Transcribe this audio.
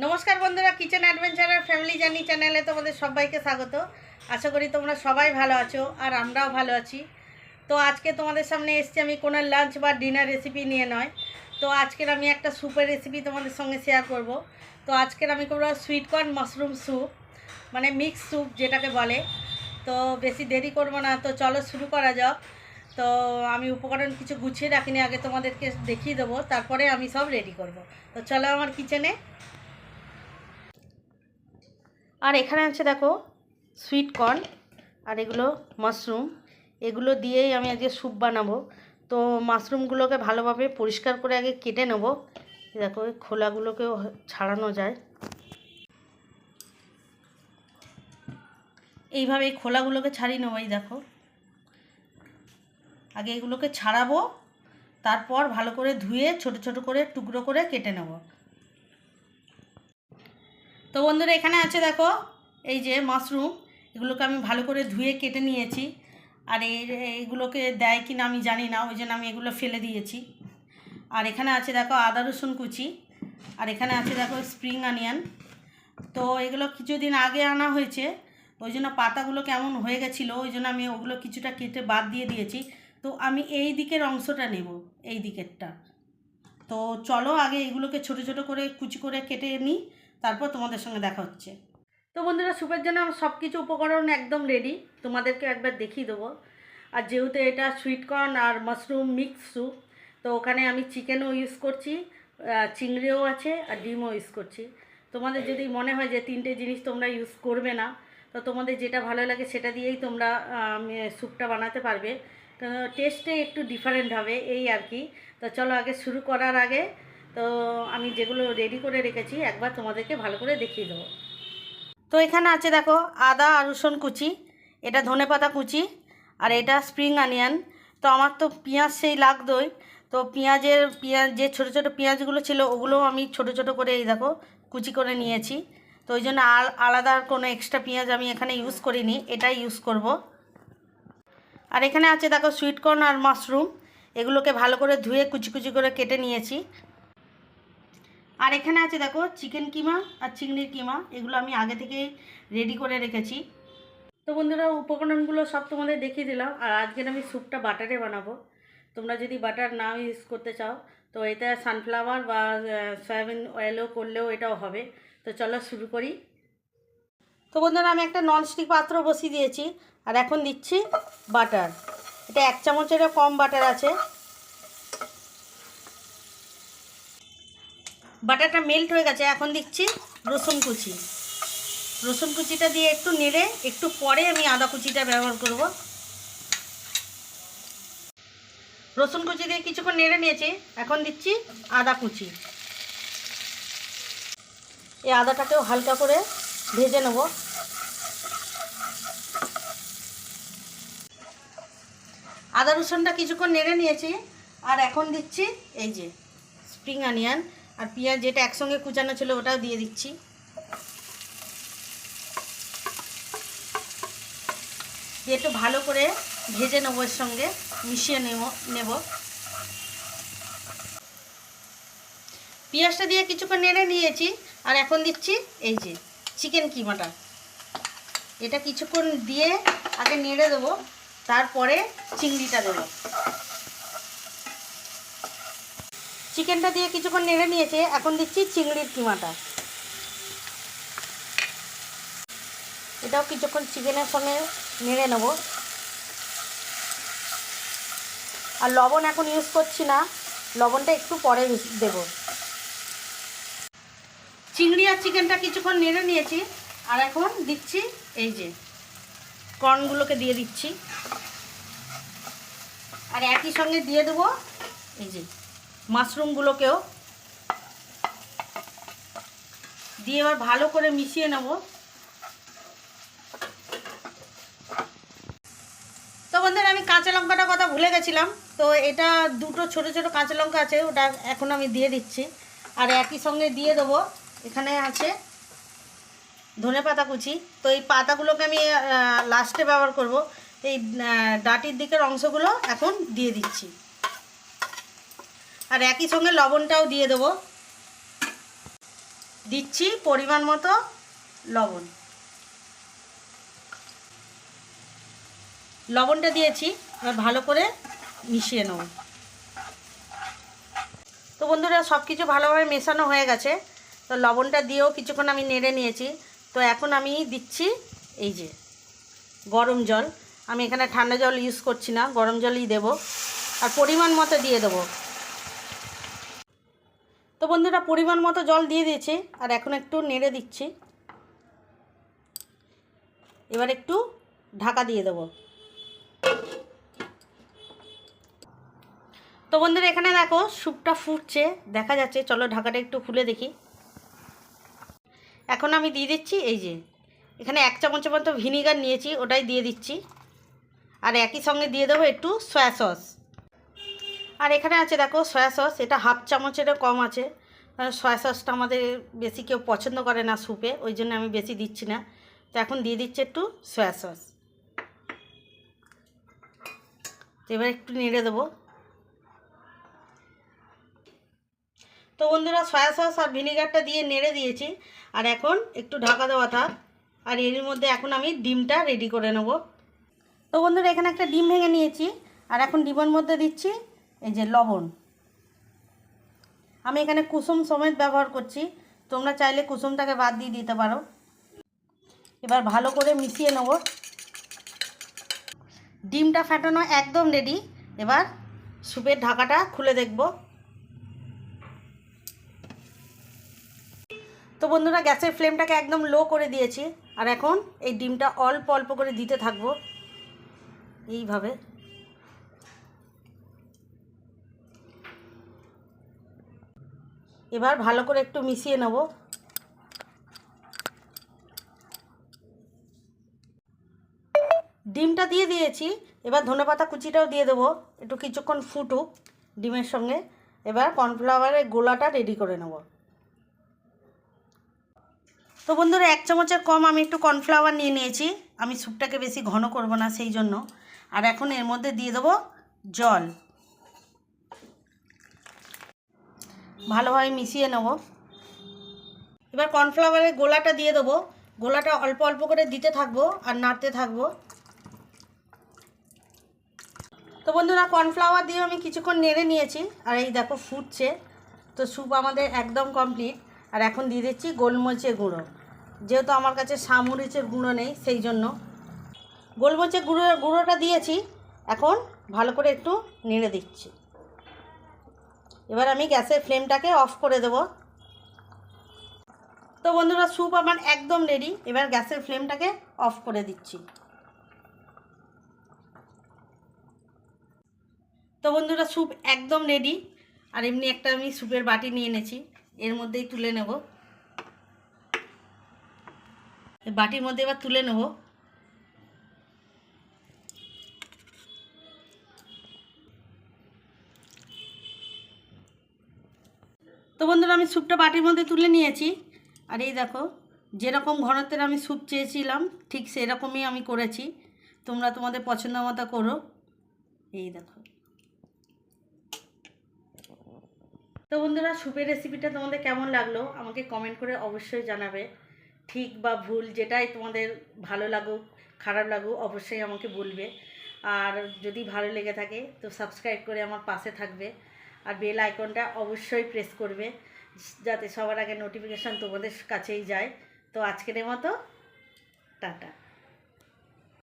নমস্কার বন্ধুরা, kitchen অ্যাডভেঞ্চারের family journey চ্যানেলে তোমাদের সবাইকে স্বাগত। আশা করি তোমরা সবাই ভালো আছো আর আমরাও ভালো আছি। তো আজকে তোমাদের সামনে এসেছি আমি কোনো লাঞ্চ বা ডিনার রেসিপি নিয়ে নয়। তো আজকের আমি একটা স্যুপের রেসিপি তোমাদের সঙ্গে শেয়ার করব। তো আজকের আমি করবো সুইট কর্ন মাশরুম স্যুপ, মানে মিক্স স্যুপ যেটাকে বলে। তো বেশি দেরি করব না, তো চলো শুরু করা যাক। তো আমি উপকরণ কিছু গুছিয়ে রাখিনি, আগে তোমাদেরকে দেখিয়ে দেবো, তারপরে আমি সব রেডি করব। তো চলো আমার কিচেনে। আর এখানে আছে দেখো সুইট কর্ন, আর এগুলো মাশরুম। এগুলো দিয়েই আমি আজকে স্যুপ বানাবো। তো মাশরুমগুলোকে ভালোভাবে পরিষ্কার করে আগে কেটে নেব। দেখো এই খোলাগুলোকেও ছাড়ানো যায়, এইভাবে এই খোলাগুলোকে ছাড়িয়ে নেবো। এই দেখো, আগে এগুলোকে ছাড়াবো, তারপর ভালো করে ধুয়ে ছোট ছোট করে টুকরো করে কেটে নেব। তো বন্ধুরা এখানে আছে দেখো এই যে মাশরুম, এগুলোকে আমি ভালো করে ধুয়ে কেটে নিয়েছি। আর এইগুলোকে দেয় কি না আমি জানি না, ওই জন্য আমি এগুলো ফেলে দিয়েছি। আর এখানে আছে দেখো আদা রসুন কুচি, আর এখানে আছে দেখো স্প্রিং অনিয়ন। তো এগুলো কিছুদিন আগে আনা হয়েছে, ওই জন্য পাতাগুলো কেমন হয়ে গেছিলো, ওই জন্য আমি ওগুলো কিছুটা কেটে বাদ দিয়ে দিয়েছি। তো আমি এই দিকের অংশটা নেব, এই দিকেরটা। তো চলো আগে এগুলোকে ছোট ছোট করে কুচি করে কেটে নিই, তারপর তোমাদের সঙ্গে দেখা হচ্ছে। তো বন্ধুরা স্যুপের জন্য আমার সব কিছু উপকরণ একদম রেডি, তোমাদেরকে একবার দেখিয়ে দেবো। আর যেহেতু এটা সুইট কর্ন আর মাশরুম মিক্স স্যুপ, তো ওখানে আমি চিকেনও ইউজ করছি, চিংড়িও আছে, আর ডিমও ইউজ করছি। তোমাদের যদি মনে হয় যে তিনটে জিনিস তোমরা ইউজ করবে না, তো তোমাদের যেটা ভালো লাগে সেটা দিয়েই তোমরা স্যুপটা বানাতে পারবে। তো টেস্টে একটু ডিফারেন্ট হবে এই আর কি। তো চলো আগে শুরু করার আগে তো আমি যেগুলো রেডি করে রেখেছি একবার তোমাদেরকে ভালো করে দেখিয়ে দেবো। তো এখানে আছে দেখো আদা আর রসুন কুচি, এটা ধনেপাতা কুচি, আর এটা স্প্রিং অনিয়ন। তো আমার তো পেঁয়াজ সেই লাগতোই, তো পেঁয়াজ যে ছোটো ছোটো পেঁয়াজগুলো ছিল ওগুলোও আমি ছোটো ছোটো করে এই দেখো কুচি করে নিয়েছি। তো ওই জন্য আলাদা কোনো এক্সট্রা পেঁয়াজ আমি এখানে ইউজ করিনি, এটাই ইউজ করব। আর এখানে আছে দেখো সুইট কর্ন আর মাশরুম, এগুলোকে ভালো করে ধুয়ে কুচি কুচি করে কেটে নিয়েছি। আর এখানে আছে দেখো চিকেন কিমা আর চিংড়ির কিমা, এগুলো আমি আগে থেকেই রেডি করে রেখেছি। তো বন্ধুরা উপকরণগুলো সব তোমাদের দেখিয়ে দিলাম। আর আজকের আমি স্যুপটা বাটারে বানাবো। তোমরা যদি বাটার না ইউজ করতে চাও, তো এটা সানফ্লাওয়ার বা সয়াবিন অয়েলও করলেও এটাও হবে। তো চলো শুরু করি। তো বন্ধুরা আমি একটা ননস্টিক পাত্র বসিয়ে দিয়েছি, আর এখন দিচ্ছি বাটার। এটা 1 চামচেরও কম বাটার আছে। বাটারটা মেল্ট হয়ে গেছে, এখন দিচ্ছি রসুন কুচি। রসুন কুচিটা দিয়ে একটু নেড়ে একটু পরে আমি আদা কুচিটা ব্যবহার করব। রসুন কুচি দিয়ে কিছুক্ষণ নেড়ে নিয়েছি, এখন দিচ্ছি আদা কুচি। এই আদাটাকেও হালকা করে ভেজে নেব। আদা রসুনটা কিছুক্ষণ নেড়ে নিয়েছি, আর এখন দিচ্ছি এই যে স্প্রিং অনিয়ন আর পেঁয়াজ, যেটা একসঙ্গে কুচানো ছিল ওটাও দিয়ে দিচ্ছি। দিয়ে একটু ভালো করে ভেজে নেবো, এর সঙ্গে মিশিয়ে নেব। পেঁয়াজটা দিয়ে কিছুক্ষণ নেড়ে নিয়েছি, আর এখন দিচ্ছি এই যে চিকেন কিমাটা। এটা কিছুক্ষণ দিয়ে আগে নেড়ে দেবো, তারপরে চিংড়িটা দেবো। চিকেনটা দিয়ে কিছুক্ষণ নেড়ে নিয়েছে, এখন দিচ্ছি চিংড়ির কিমাটা। এটাও কিছুক্ষণ চিকেনের সঙ্গে নেড়ে নেব। আর লবণ এখন ইউজ করছি না, লবণটা একটু পরে দেব। চিংড়ি আর চিকেনটা কিছুক্ষণ নেড়ে নিয়েছি, আর এখন দিচ্ছি এই যে কর্নগুলোকে দিয়ে দিচ্ছি। আর একই সঙ্গে দিয়ে দেবো এই যে মাশরুমগুলোকেও দিয়ে এবার ভালো করে মিশিয়ে নেব। তো বন্ধুরা আমি কাঁচা লঙ্কাটার কথা ভুলে গেছিলাম, তো এটা দুটো ছোট ছোট কাঁচা লঙ্কা আছে, ওটা এখন আমি দিয়ে দিচ্ছি। আর একই সঙ্গে দিয়ে দেবো এখানে আছে ধনেপাতা কুচি। তো এই পাতাগুলোকে আমি লাস্টে ব্যবহার করব। এই ডাটির দিকের অংশগুলো এখন দিয়ে দিচ্ছি, আর একই সঙ্গে লবণটাও দিয়ে দেবো। দিচ্ছি পরিমাণ মতো লবণ। লবণটা দিয়েছি, এবার ভালো করে মিশিয়ে নেব। তো বন্ধুরা সব কিছু ভালোভাবে মেশানো হয়ে গেছে। তো লবণটা দিয়েও কিছুক্ষণ আমি নেড়ে নিয়েছি। তো এখন আমি দিচ্ছি এই যে গরম জল। আমি এখানে ঠান্ডা জল ইউজ করছি না, গরম জলই দেব, আর পরিমাণ মতো দিয়ে দেবো। তো বন্ধুরা পরিমাণ মতো জল দিয়ে দিয়েছি, আর এখন একটু নেড়ে দিচ্ছি। এবার একটু ঢাকা দিয়ে দেবো। তো বন্ধুরা এখানে দেখো স্যুপটা ফুটছে, দেখা যাচ্ছে। চলো ঢাকাটা একটু খুলে দেখি। এখন আমি দিয়ে দিচ্ছি এই যে এখানে 1 চামচের মতো ভিনিগার নিয়েছি, ওটাই দিয়ে দিচ্ছি। আর একই সঙ্গে দিয়ে দেবো একটু সয়া সস। আর এখানে আছে দেখো সয়া সস, এটা 1/2 চামচেরও কম আছে। সয়া সসটা আমাদের বেশি কেউ পছন্দ করে না স্যুপে, ওই জন্য আমি বেশি দিচ্ছি না। তো এখন দিয়ে দিচ্ছি একটু সয়া সস। এবার একটু নেড়ে দেবো। তো বন্ধুরা সয়া সস আর ভিনেগারটা দিয়ে নেড়ে দিয়েছি, আর এখন একটু ঢাকা দেওয়া থাক। আর এর মধ্যে এখন আমি ডিমটা রেডি করে নেব। তো বন্ধুরা এখানে একটা ডিম ভেঙে নিয়েছি, আর এখন ডিমের মধ্যে দিচ্ছি এই যে লবণ। আমি এখানে কুসুম সমেত ব্যবহার করছি, তোমরা চাইলে কুসুমটাকে বাদ দিয়ে দিতে পারো। এবার ভালো করে মিশিয়ে নেব। ডিমটা ফাটানো একদম রেডি। এবার স্যুপের ঢাকাটা খুলে দেখব। তো বন্ধুরা গ্যাসের ফ্লেমটাকে একদম লো করে দিয়েছি, আর এখন এই ডিমটা অল্প অল্প করে দিতে থাকবো এইভাবে। এবার ভালো করে একটু মিশিয়ে নেব। ডিমটা দিয়ে দিয়েছি, এবার ধনেপাতা কুচিটাও দিয়ে দেবো। একটু কিছুক্ষণ ফুটুক ডিমের সঙ্গে। এবার কর্নফ্লাওয়ারের গোলাটা রেডি করে নেব। তো বন্ধুরা 1 চামচের কম আমি একটু কর্নফ্লাওয়ার নিয়ে নিয়েছি। আমি স্যুপটাকে বেশি ঘন করব না সেই জন্য। আর এখন এর মধ্যে দিয়ে দেবো জল। ভালোভাবে মিশিয়ে নেব। এবার কর্নফ্লাওয়ারের গোলাটা দিয়ে দেবো। গোলাটা অল্প অল্প করে দিতে থাকবো আর নাড়তে থাকবো। তো বন্ধুরা কর্নফ্লাওয়ার দিয়ে আমি কিছুক্ষণ নেড়ে নিয়েছি, আর এই দেখো ফুটছে। তো স্যুপ আমাদের একদম কমপ্লিট। আর এখন দিয়ে দিচ্ছি গোলমরিচের গুঁড়ো, যেহেতু আমার কাছে সামরিচের গুঁড়ো নেই সেই জন্য গোলমরিচের গুঁড়োটা দিয়েছি। এখন ভালো করে একটু নেড়ে দিচ্ছি। এবার আমি গ্যাসের ফ্লেমটাকে অফ করে দেব। তো বন্ধুরা স্যুপ আমার একদম রেডি। এবার গ্যাসের ফ্লেমটাকে অফ করে দিচ্ছি। তো বন্ধুরা স্যুপ একদম রেডি। আর এমনি একটা আমি স্যুপের বাটি নিয়ে এনেছি, এর মধ্যেই তুলে নেব। বাটির মধ্যে এবার তুলে নেব। তো বন্ধুরা আমি স্যুপটা বাটির মধ্যে তুলে নিয়েছি। আর এই দেখো যেরকম ঘনত্বের আমি স্যুপ চেয়েছিলাম ঠিক সেরকমই আমি করেছি। তোমরা তোমাদের পছন্দ মতো করো। এই দেখো। তো বন্ধুরা স্যুপের রেসিপিটা তোমাদের কেমন লাগলো আমাকে কমেন্ট করে অবশ্যই জানাবে। ঠিক বা ভুল যেটাই তোমাদের ভালো লাগুক খারাপ লাগুক অবশ্যই আমাকে বলবে। আর যদি ভালো লেগে থাকে তো সাবস্ক্রাইব করে আমার পাশে থাকবে, আর বেল আইকনটা অবশ্যই প্রেস করবে যাতে সবার আগে নোটিফিকেশান তোমাদের কাছেই যায়। তো আজকের মতো টাটা।